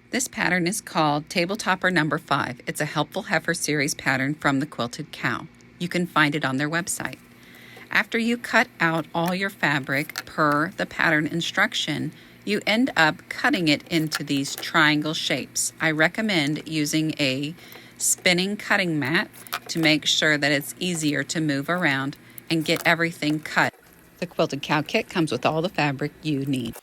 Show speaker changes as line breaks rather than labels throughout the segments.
This pattern is called Table Topper number 5. It's a Helpful Heifer series pattern from the Quilted Cow. You can find it on their website. After you cut out all your fabric per the pattern instruction, you end up cutting it into these triangle shapes. I recommend using a spinning cutting mat to make sure that it's easier to move around and get everything cut. The Quilted Cow kit comes with all the fabric you need.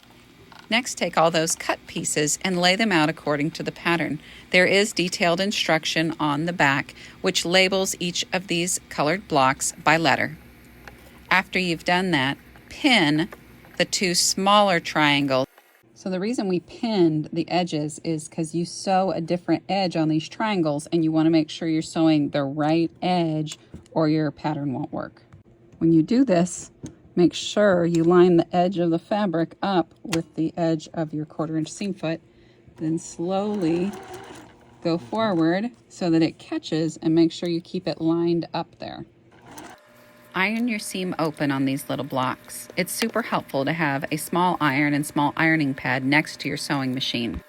Next, take all those cut pieces and lay them out according to the pattern. There is detailed instruction on the back which labels each of these colored blocks by letter. After you've done that, pin the two smaller triangles. So the reason we pinned the edges is because you sew a different edge on these triangles and you want to make sure you're sewing the right edge or your pattern won't work. When you do this, make sure you line the edge of the fabric up with the edge of your 1/4" seam foot, then slowly go forward so that it catches, and make sure you keep it lined up there. Iron your seam open on these little blocks. It's super helpful to have a small iron and small ironing pad next to your sewing machine.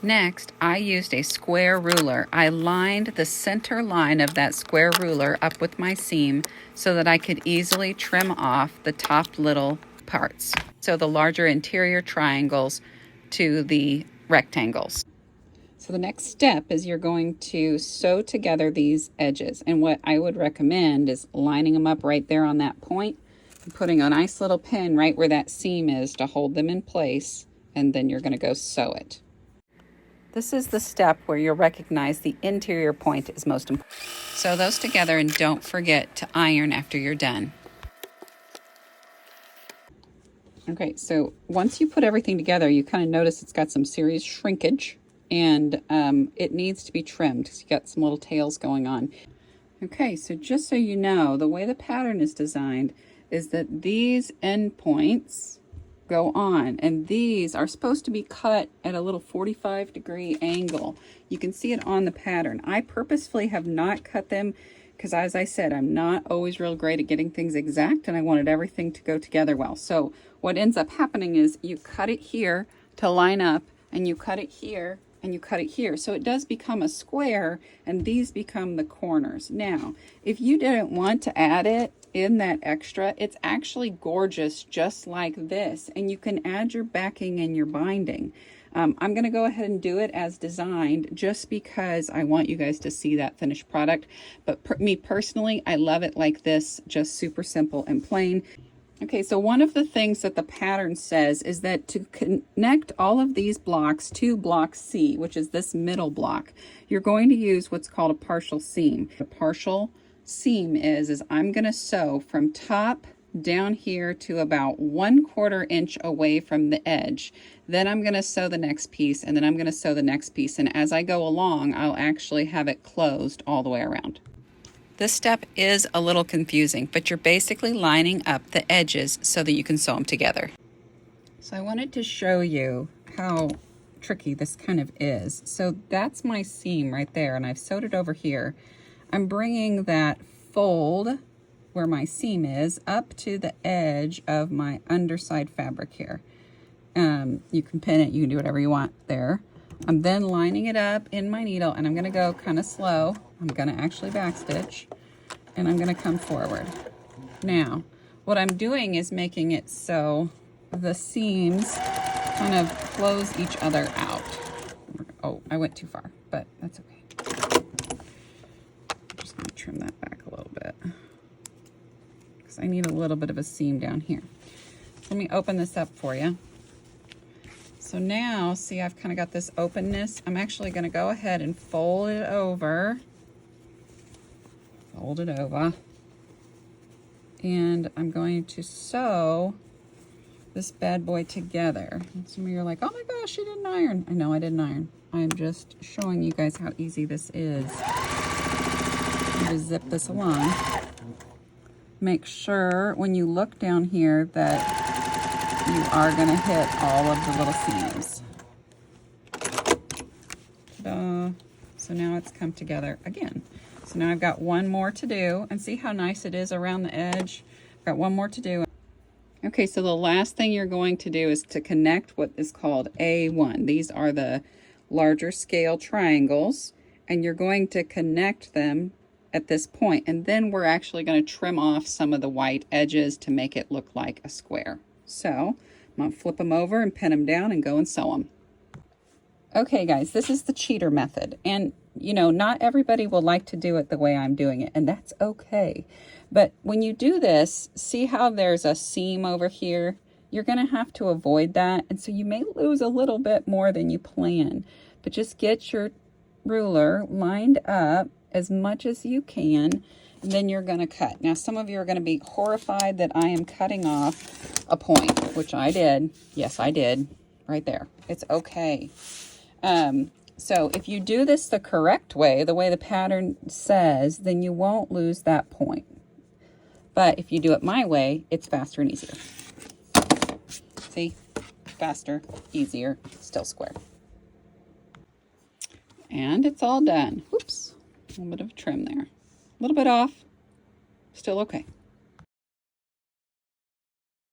Next, I used a square ruler. I lined the center line of that square ruler up with my seam so that I could easily trim off the top little parts. So the larger interior triangles to the rectangles. So the next step is you're going to sew together these edges. And what I would recommend is lining them up right there on that point, and putting a nice little pin right where that seam is to hold them in place, and then you're going to go sew it. This is the step where you'll recognize the interior point is most important. Sew those together and don't forget to iron after you're done. Okay, so once you put everything together, you kind of notice it's got some serious shrinkage, and it needs to be trimmed because you got some little tails going on. Okay, so just so you know, the way the pattern is designed is that these end points go on, and these are supposed to be cut at a little 45-degree angle. You can see it on the pattern. I purposefully have not cut them because, as I said, I'm not always real great at getting things exact, and I wanted everything to go together well. So what ends up happening is you cut it here to line up, and you cut it here, and you cut it here. So it does become a square, and these become the corners. Now, if you didn't want to add it in that extra, it's actually gorgeous just like this, and you can add your backing and your binding. I'm going to go ahead and do it as designed just because I want you guys to see that finished product. But me personally, I love it like this, just super simple and plain. Okay, so one of the things that the pattern says is that to connect all of these blocks to block C, which is this middle block, you're going to use what's called a partial seam. The partial seam is I'm going to sew from top down here to about 1/4 inch away from the edge. Then I'm going to sew the next piece, and then I'm going to sew the next piece. And as I go along, I'll actually have it closed all the way around. This step is a little confusing, but you're basically lining up the edges so that you can sew them together. So I wanted to show you how tricky this kind of is. So that's my seam right there, and I've sewed it over here. I'm bringing that fold where my seam is up to the edge of my underside fabric here. You can pin it, you can do whatever you want there. I'm then lining it up in my needle, and I'm going to go kind of slow. I'm going to actually backstitch, and I'm going to come forward. Now, what I'm doing is making it so the seams kind of close each other out. Oh, I went too far, but that's okay. I'm just going to trim that back a little bit because I need a little bit of a seam down here. Let me open this up for you. So now, see, I've kind of got this openness. I'm actually going to go ahead and fold it over. Fold it over. And I'm going to sew this bad boy together. And some of you are like, oh my gosh, you didn't iron. I know I didn't iron. I'm just showing you guys how easy this is. Just zip this along. Make sure when you look down here that you are going to hit all of the little seams. Ta-da. So now it's come together again. So now I've got one more to do, and see how nice it is around the edge. I've got one more to do. Okay, so the last thing you're going to do is to connect what is called A1. These are the larger scale triangles, and you're going to connect them at this point, and then we're actually going to trim off some of the white edges to make it look like a square. So I'm going to flip them over and pin them down and go and sew them. Okay guys, this is the cheater method, and you know, not everybody will like to do it the way I'm doing it, and that's okay. But when you do this, see how there's a seam over here? You're going to have to avoid that, and so you may lose a little bit more than you plan. But just get your ruler lined up as much as you can, and then you're going to cut. Now, some of you are going to be horrified that I am cutting off a point, which I did. Yes, I did. Right there. It's okay. So if you do this the correct way, the way the pattern says, then you won't lose that point. But if you do it my way, it's faster and easier. See? Faster, easier, still square. And it's all done. Oops, a little bit of trim there. A little bit off, still okay.